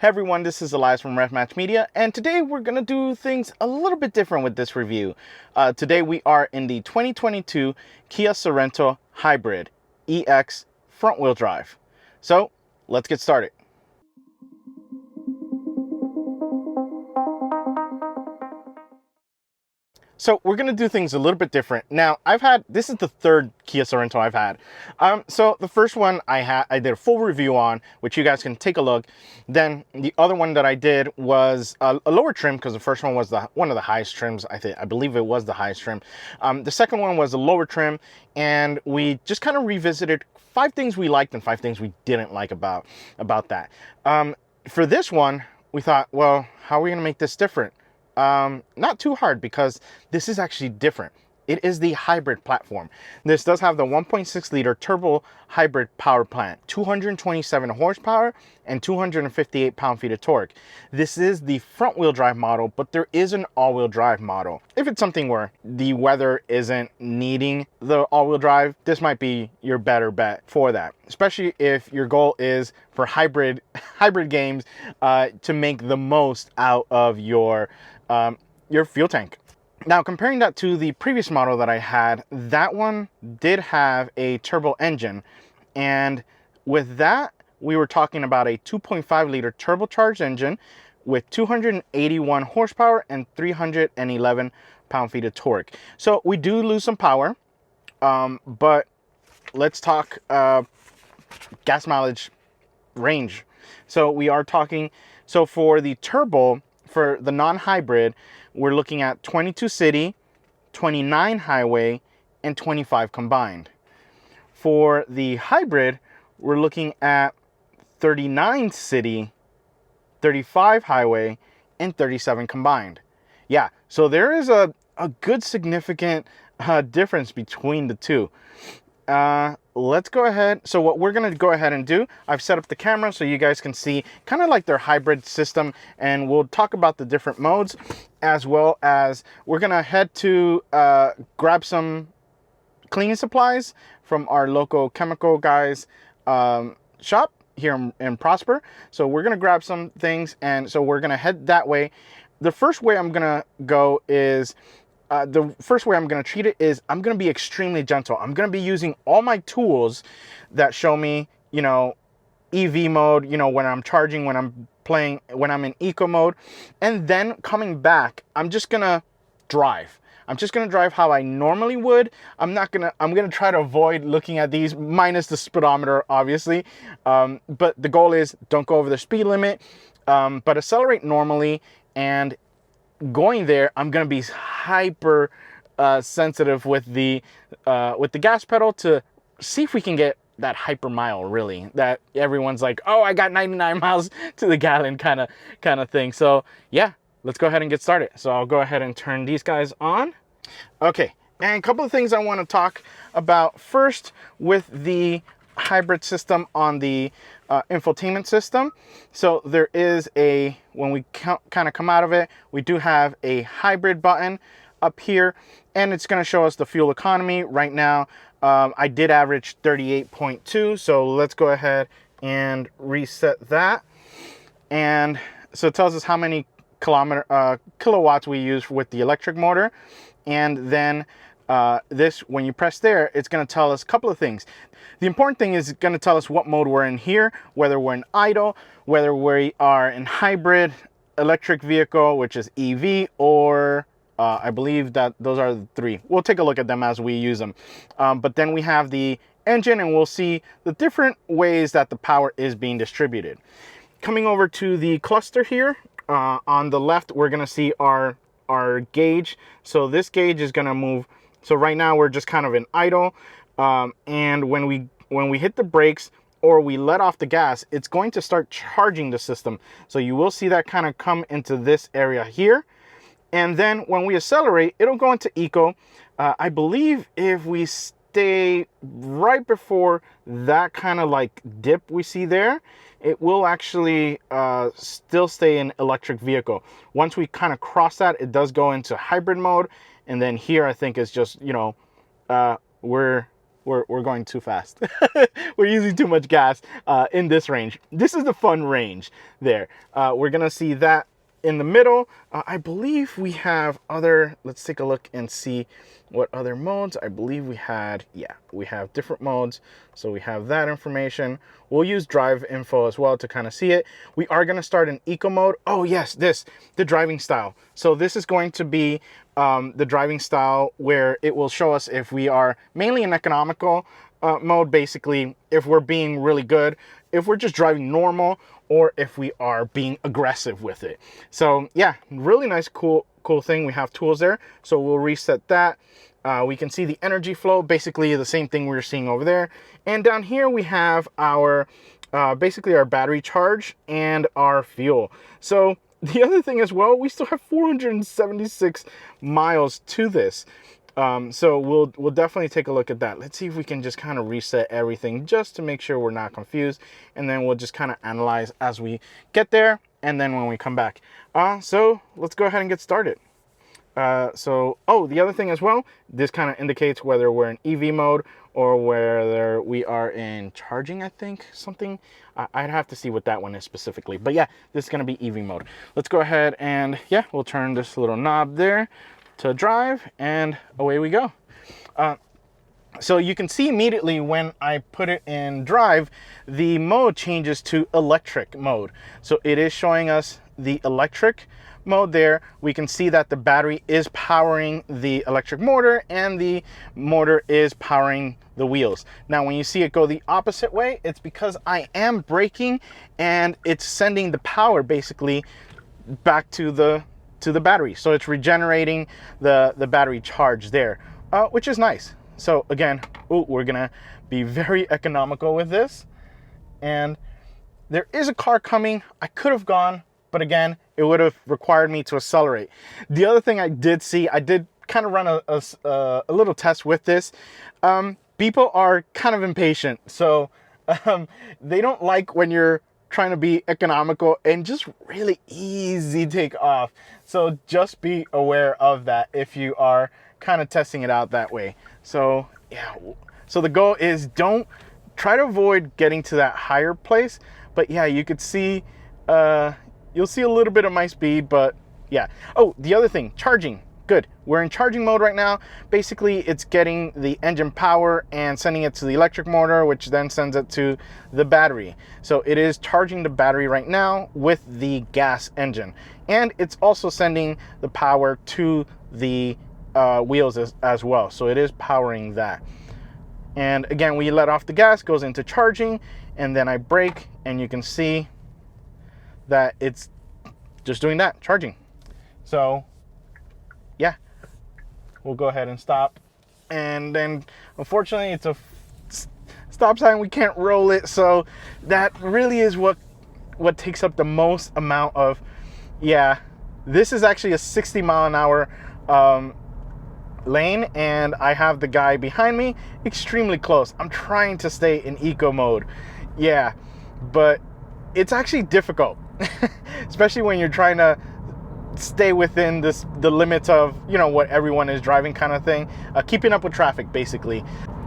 Hey everyone, this is Elias from Refmatch Media, and today we're going to do things a little bit different with this review. Today we are in the 2022 Kia Sorento Hybrid EX front-wheel drive. So let's get started. So we're going to do things a little bit different. Now, this is the third Kia Sorento I've had. So the first one I did a full review on, which you guys can take a look. Then the other one that I did was a lower trim, because the first one was one of the highest trims. I believe it was the highest trim. The second one was a lower trim, and we just kind of revisited 5 things we liked and 5 things we didn't like about that. For this one, we thought, well, how are we going to make this different? Not too hard, because this is actually different. It is the hybrid platform. This does have the 1.6 liter turbo hybrid power plant, 227 horsepower and 258 pound-feet of torque. This is the front wheel drive model, but there is an all-wheel drive model. If it's something where the weather isn't needing the all-wheel drive, this might be your better bet for that, especially if your goal is for hybrid games, to make the most out of your fuel tank. Now, comparing that to the previous model that I had, that one did have a turbo engine, and with that, we were talking about a 2.5 liter turbocharged engine with 281 horsepower and 311 pound-feet of torque. So we do lose some power, but let's talk gas mileage range. So we are talking, so for the turbo, for the non-hybrid, we're looking at 22 city, 29 highway, and 25 combined. For the hybrid, we're looking at 39 city, 35 highway, and 37 combined. Yeah, so there is a good significant difference between the two. Let's go ahead. So what we're going to go ahead and do, I've set up the camera so you guys can see kind of like their hybrid system, and we'll talk about the different modes, as well as we're going to head to grab some cleaning supplies from our local chemical guys shop here in Prosper. So we're going to grab some things, and so we're going to head that way. The first way I'm going to go is the first way I'm going to treat it is I'm going to be extremely gentle. I'm going to be using all my tools that show me, EV mode, when I'm charging, when I'm playing, when I'm in eco mode. And then coming back, I'm just going to drive. I'm just going to drive how I normally would. I'm going to try to avoid looking at these, minus the speedometer, obviously. But the goal is don't go over the speed limit, but accelerate normally. And going there, I'm going to be hyper sensitive with the gas pedal to see if we can get that hyper mile, really, that everyone's like, oh, I got 99 miles to the gallon kind of thing. So yeah, let's go ahead and get started. So I'll go ahead and turn these guys on. Okay, and a couple of ththings I want to talk about first with the hybrid system on the infotainment system. So there is when we kind of come out of it, we do have a hybrid button up here, and it's going to show us the fuel economy. Right now, I did average 38.2, so let's go ahead and reset that. And so it tells us how many kilowatts we use with the electric motor. And then when you press there, it's going to tell us a couple of things. The important thing is it's going to tell us what mode we're in here, whether we're in idle, whether we are in hybrid, electric vehicle, which is EV, or I believe that those are the 3. We'll take a look at them as we use them. But then we have the engine, and we'll see the different ways that the power is being distributed. Coming over to the cluster here, on the left, we're going to see our gauge. So this gauge is going to move. So right now we're just kind of in idle, and when we hit the brakes or we let off the gas, it's going to start charging the system. So you will see that kind of come into this area here, and then when we accelerate, it'll go into eco. I believe if we stay right before that kind of like dip we see there, it will actually still stay in electric vehicle. Once we kind of cross that, it does go into hybrid mode. And then here, I think it's just, we're we're going too fast. We're using too much gas in this range. This is the fun range there. We're gonna see that in the middle. I believe we have other, let's take a look and see what other modes. I believe we had, yeah, we have different modes. So we have that information. We'll use drive info as well to kind of see it. We are going to start in eco mode. Oh yes, the driving style. So this is going to be the driving style where it will show us if we are mainly in economical mode, basically, if we're being really good, if we're just driving normal, or if we are being aggressive with it. So yeah, really nice, cool thing. We have tools there. So we'll reset that. We can see the energy flow, basically the same thing we were seeing over there. And down here we have our, basically our battery charge and our fuel. So the other thing as well, we still have 476 miles to this. So we'll definitely take a look at that. Let's see if we can just kind of reset everything just to make sure we're not confused. And then we'll just kind of analyze as we get there and then when we come back. So let's go ahead and get started. Oh, the other thing as well, this kind of indicates whether we're in EV mode or whether we are in charging, I think, something. I'd have to see what that one is specifically. But yeah, this is going to be EV mode. Let's go ahead and, yeah, we'll turn this little knob there to drive, and away we go. So you can see immediately when I put it in drive, the mode changes to electric mode. So it is showing us the electric mode there. We can see that the battery is powering the electric motor and the motor is powering the wheels. Now when you see it go the opposite way, it's because I am braking and it's sending the power basically back to the battery. So it's regenerating the battery charge there, which is nice. So again, we're gonna be very economical with this. And there is a car coming. I could have gone, but again, it would have required me to accelerate. The other thing I did see, I did kind of run a little test with this. People are kind of impatient. So they don't like when you're trying to be economical and just really easy take off. So just be aware of that if you are kind of testing it out that way. So yeah, so the goal is don't try to avoid getting to that higher place. But yeah, you could see, you'll see a little bit of my speed, but yeah. Oh, the other thing, charging. Good. We're in charging mode right now. Basically, it's getting the engine power and sending it to the electric motor, which then sends it to the battery. So it is charging the battery right now with the gas engine. And it's also sending the power to the wheels as well. So it is powering that. And again, we let off the gas, goes into charging, and then I brake, and you can see that it's just doing that, charging. So yeah, we'll go ahead and stop. And then unfortunately it's a stop sign, we can't roll it. So that really is what takes up the most amount of, yeah, this is actually a 60 mile an hour lane, and I have the guy behind me extremely close. I'm trying to stay in eco mode. Yeah, but it's actually difficult, especially when you're trying to stay within the limits of, you know, what everyone is driving kind of thing, keeping up with traffic basically.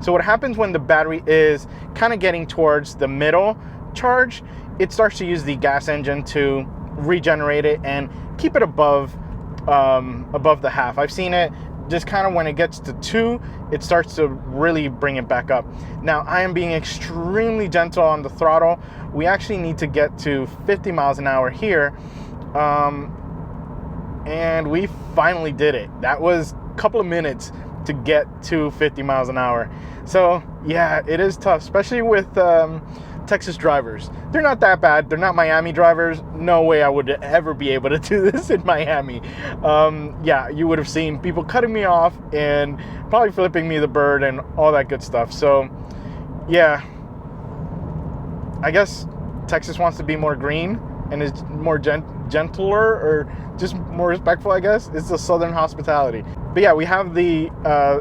So what happens when the battery is kind of getting towards the middle charge, it starts to use the gas engine to regenerate it and keep it above the half. I've seen it just kind of when it gets to 2, it starts to really bring it back up. Now I am being extremely gentle on the throttle. We actually need to get to 50 miles an hour here. And we finally did it. That was a couple of minutes to get to 50 miles an hour. So yeah, it is tough, especially with Texas drivers. They're not that bad. They're not Miami drivers. No way I would ever be able to do this in Miami. Yeah, you would have seen people cutting me off and probably flipping me the bird and all that good stuff. So yeah, I guess Texas wants to be more green and is more gentler or just more respectful, I guess. It's the Southern hospitality. But yeah, we have the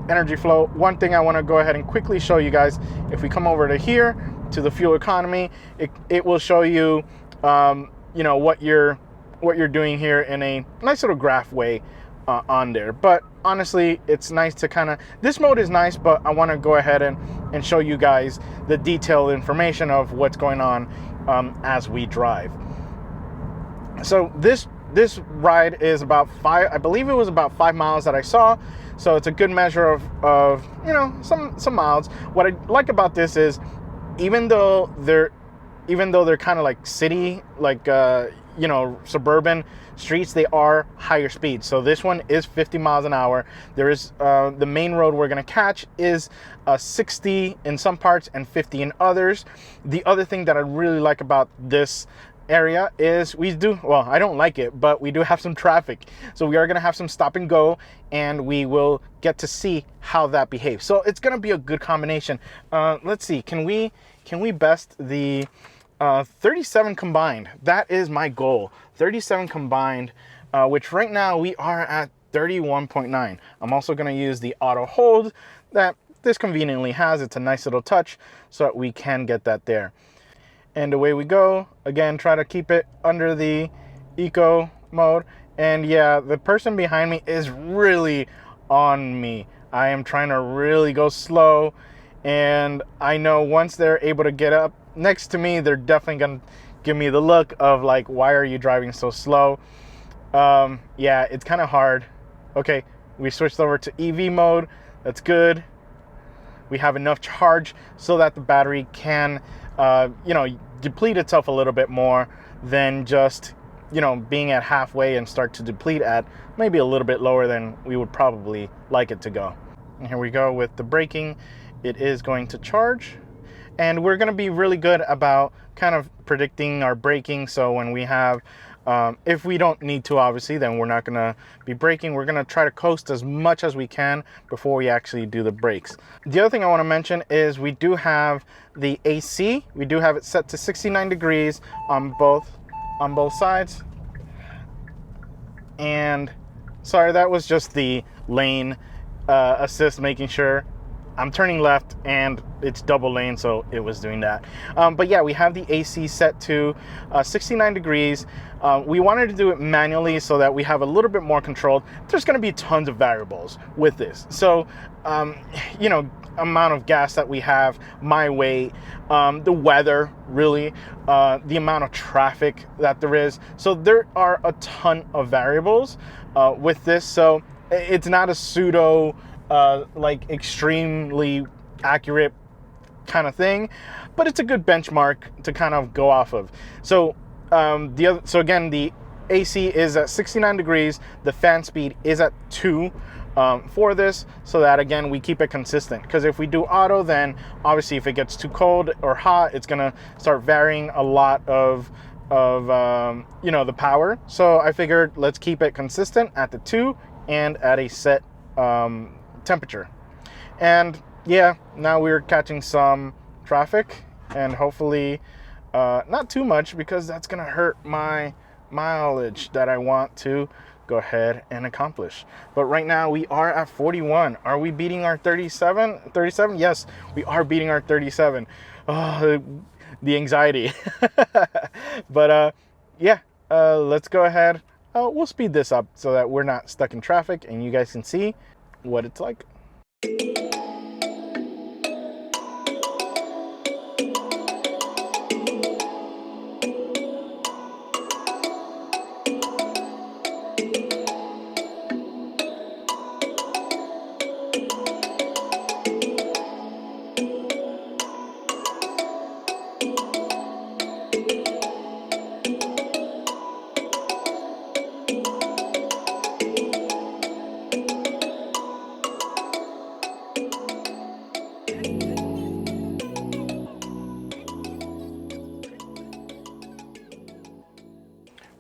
energy flow. One thing I want to go ahead and quickly show you guys, if we come over to here to the fuel economy, it will show you, you know, what you're doing here in a nice little graph way on there. But honestly, it's nice to kind of, this mode is nice, but I want to go ahead and show you guys the detailed information of what's going on as we drive. So this ride is about I believe it was about 5 miles that I saw. So it's a good measure of you know, some miles. What I like about this is, even though they're kind of like city, like you know, suburban streets, they are higher speed. So this one is 50 miles an hour. There is the main road we're gonna catch is 60 in some parts and 50 in others. The other thing that I really like about this area is well, I don't like it, but we do have some traffic. So we are going to have some stop and go, and we will get to see how that behaves. So it's going to be a good combination. Let's see, can we best the 37 combined? That is my goal. 37 combined, which right now we are at 31.9. I'm also going to use the auto hold that this conveniently has. It's a nice little touch so that we can get that there. And away we go. Again, try to keep it under the eco mode. And yeah, the person behind me is really on me. I am trying to really go slow. And I know once they're able to get up next to me, they're definitely going to give me the look of like, why are you driving so slow? Yeah, it's kind of hard. Okay, we switched over to EV mode. That's good. We have enough charge so that the battery can you know, deplete itself a little bit more than just, you know, being at halfway and start to deplete at maybe a little bit lower than we would probably like it to go. And here we go with the braking. It is going to charge, and we're going to be really good about kind of predicting our braking. So when we have if we don't need to, obviously, then we're not going to be braking. We're going to try to coast as much as we can before we actually do the brakes. The other thing I want to mention is we do have the AC. We do have it set to 69 degrees on both sides. And sorry, that was just the lane assist, making sure I'm turning left and it's double lane, so it was doing that. But yeah, we have the AC set to 69 degrees. We wanted to do it manually so that we have a little bit more control. There's going to be tons of variables with this. So, you know, amount of gas that we have, my weight, the weather, really, the amount of traffic that there is. So there are a ton of variables with this. So it's not a pseudo like extremely accurate kind of thing, but it's a good benchmark to kind of go off of. So so again, the AC is at 69 degrees. The fan speed is at 2 for this, so that again we keep it consistent. Because if we do auto, then obviously if it gets too cold or hot, it's gonna start varying a lot of you know, the power. So I figured let's keep it consistent at the 2 and at a set temperature. And yeah, now we're catching some traffic, and hopefully not too much, because that's gonna hurt my mileage that I want to go ahead and accomplish. But right now we are at 41. Are we beating our 37? Yes, we are beating our 37. Oh, the anxiety. But yeah, let's go ahead. We'll speed this up so that we're not stuck in traffic and you guys can see what it's like.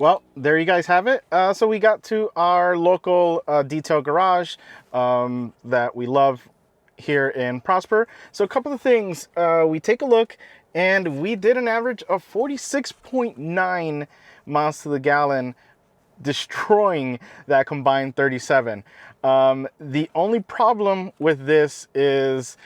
Well, there you guys have it. So we got to our local detail garage that we love here in Prosper. So a couple of things, we take a look, and we did an average of 46.9 miles to the gallon, destroying that combined 37. The only problem with this is,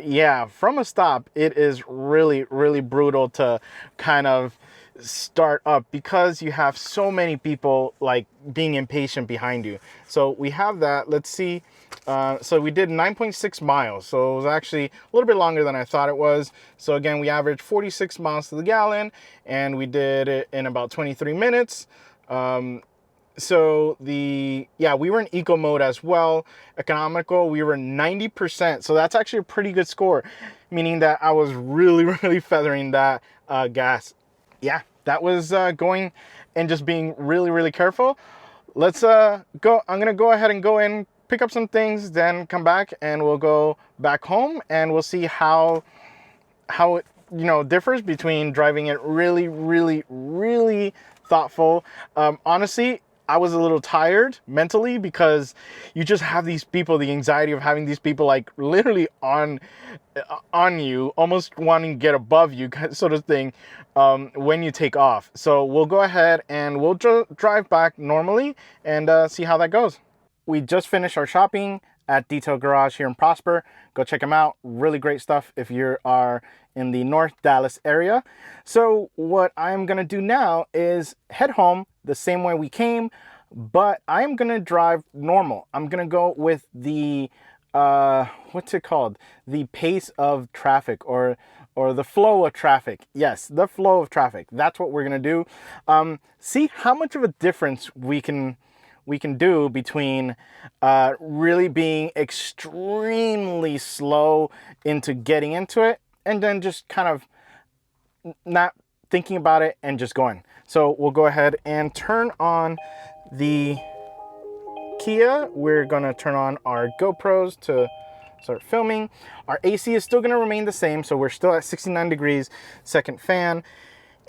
yeah, from a stop, it is really, really brutal to kind of start up because you have so many people like being impatient behind you. So we have that. Let's see. So we did 9.6 miles. So it was actually a little bit longer than I thought it was. So again, we averaged 46 miles to the gallon, and we did it in about 23 minutes. So we were in eco mode as well. Economical, we were 90%. So that's actually a pretty good score, meaning that I was really, really feathering that gas. Yeah, that was going and just being really, really careful. Let's go. I'm gonna go ahead and go in, pick up some things, then come back and we'll go back home and we'll see how it differs between driving it really, really, really thoughtful. Honestly, I was a little tired mentally because you just have these people, the anxiety of having these people like literally on you, almost wanting to get above you sort of thing, when you take off. So we'll go ahead and we'll drive back normally and see how that goes. We just finished our shopping at Detail Garage here in Prosper. Go check them out. Really great stuff if you are in the North Dallas area. So what I'm gonna do now is head home the same way we came, but I'm gonna drive normal. I'm gonna go with the what's it called? The pace of traffic, or the flow of traffic. Yes, the flow of traffic. That's what we're gonna do. See how much of a difference we can do between really being extremely slow into getting into it and then just kind of not thinking about it and just going. So we'll go ahead and turn on the Kia. We're gonna turn on our GoPros to start filming. Our AC is still gonna remain the same, so we're still at 69 degrees, second fan.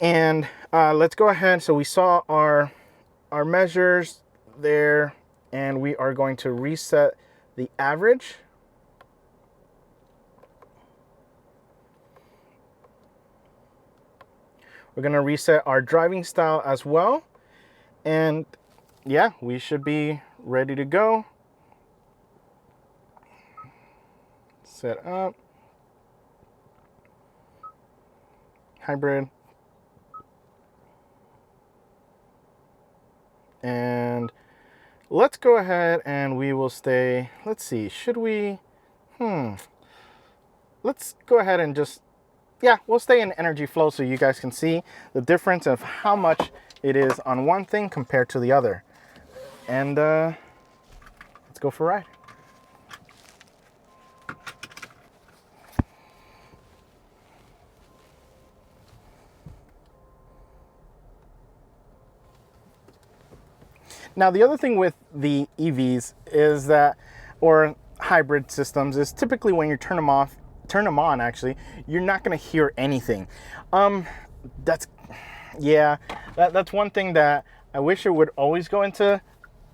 And let's go ahead. So we saw our measures there, and we are going to reset the average. We're going to reset our driving style as well, and yeah, we should be ready to go. Set up hybrid, and let's go ahead and we will stay. Let's see, should we let's go ahead and just, yeah, we'll stay in energy flow so you guys can see the difference of how much it is on one thing compared to the other. And let's go for a ride. Now, the other thing with the EVs is that, or hybrid systems, is typically when you turn them on, actually, you're not going to hear anything. That's one thing that I wish it would always go into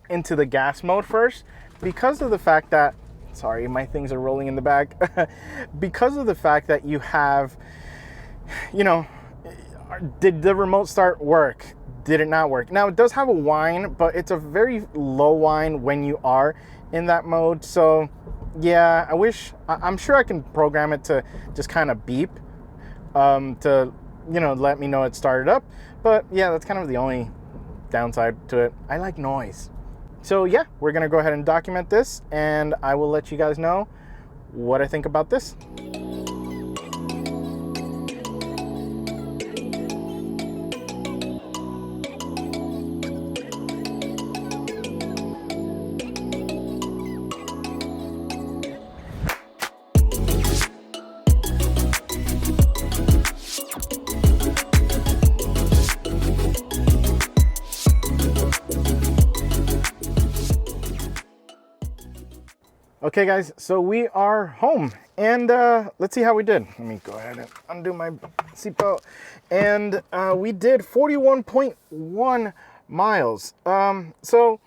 the gas mode first, because of the fact that, sorry, my things are rolling in the back, because of the fact that you have, did the remote start work? Did it not work? Now, it does have a whine, but it's a very low whine when you are in that mode. So yeah, I'm sure I can program it to just kind of beep to let me know it started up. But yeah, that's kind of the only downside to it. I like noise. So yeah, we're gonna go ahead and document this, and I will let you guys know what I think about this. Okay guys, so we are home, and let's see how we did. Let me go ahead and undo my seatbelt. And we did 41.1 miles. So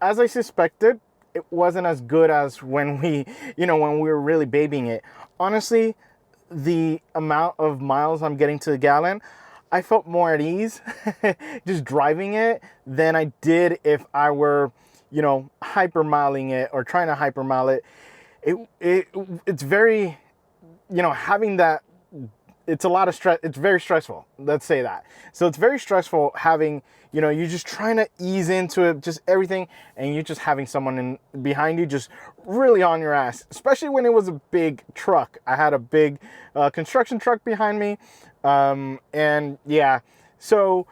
as I suspected, it wasn't as good as when we were really babying it. Honestly, the amount of miles I'm getting to the gallon, I felt more at ease just driving it than I did if I were hypermiling it or trying to hypermile it. It's very, having that it's a lot of stress. It's very stressful. Let's say that. So it's very stressful having, you know, you're just trying to ease into it, just everything, and you're just having someone behind you just really on your ass, especially when it was a big truck. I had a big construction truck behind me. And yeah, so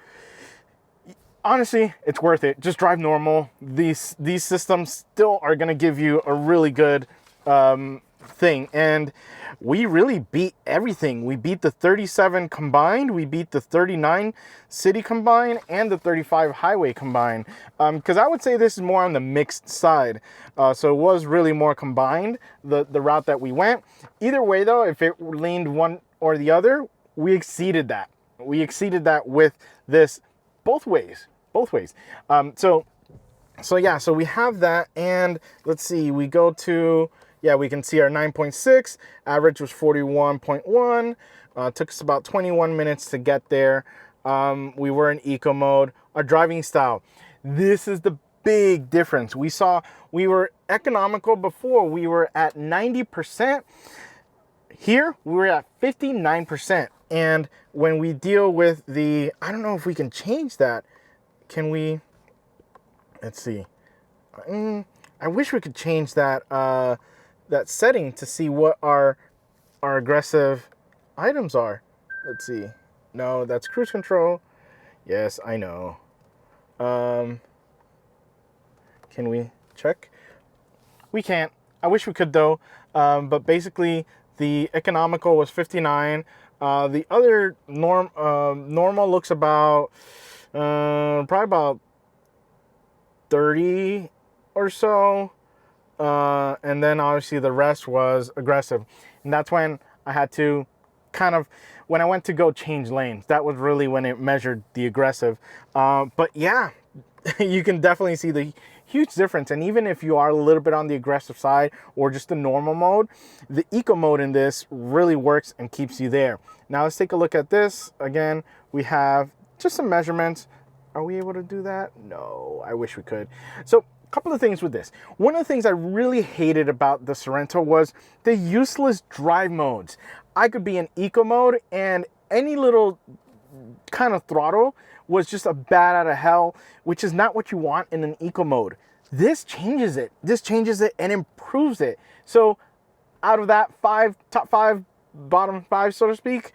honestly, it's worth it. Just drive normal. These systems still are going to give you a really good thing. And we really beat everything. We beat the 37 combined, we beat the 39 city combined, and the 35 highway combined. Because I would say this is more on the mixed side. So it was really more combined, the route that we went. Either way though, if it leaned one or the other, we exceeded that. We exceeded that with this both ways. So yeah, so we have that, and let's see, we go to, yeah, we can see our 9.6, average was 41.1, took us about 21 minutes to get there. We were in eco mode. Our driving style, this is the big difference. We were economical before, we were at 90%. Here, we were at 59%. And when we deal with the, I don't know if we can change that. Can we, let's see. I wish we could change that that setting to see what our aggressive items are. Let's see. No, that's cruise control. Yes, I know. Can we check? We can't. I wish we could though. But basically, the economical was 59. The other normal looks about probably about 30 or so. And then obviously the rest was aggressive. And that's when I had to kind of, when I went to go change lanes, that was really when it measured the aggressive. But yeah, you can definitely see the huge difference. And even if you are a little bit on the aggressive side or just the normal mode, the eco mode in this really works and keeps you there. Now let's take a look at this. Again, we have just some measurements. Are we able to do that? No, I wish we could. So a couple of things with this. One of the things I really hated about the Sorento was the useless drive modes. I could be in eco mode and any little kind of throttle was just a bat out of hell, which is not what you want in an eco mode. This changes it. This changes it and improves it. So out of that top five, bottom five, so to speak,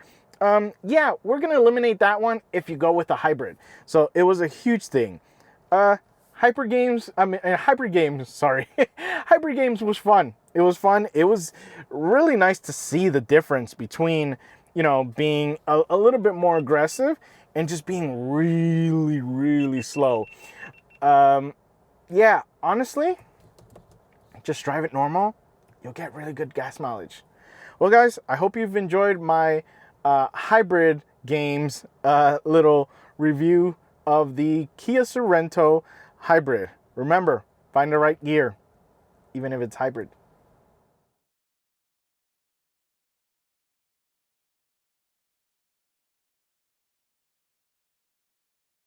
yeah, we're gonna eliminate that one if you go with the hybrid. So it was a huge thing. Hybrid games sorry. Hybrid games was fun. It was fun. It was really nice to see the difference between, you know, being a little bit more aggressive and just being really, really slow. Yeah, honestly, just drive it normal. You'll get really good gas mileage. Well, guys, I hope you've enjoyed my hybrid games little review of the Kia Sorento Hybrid. Remember, find the right gear, even if it's hybrid.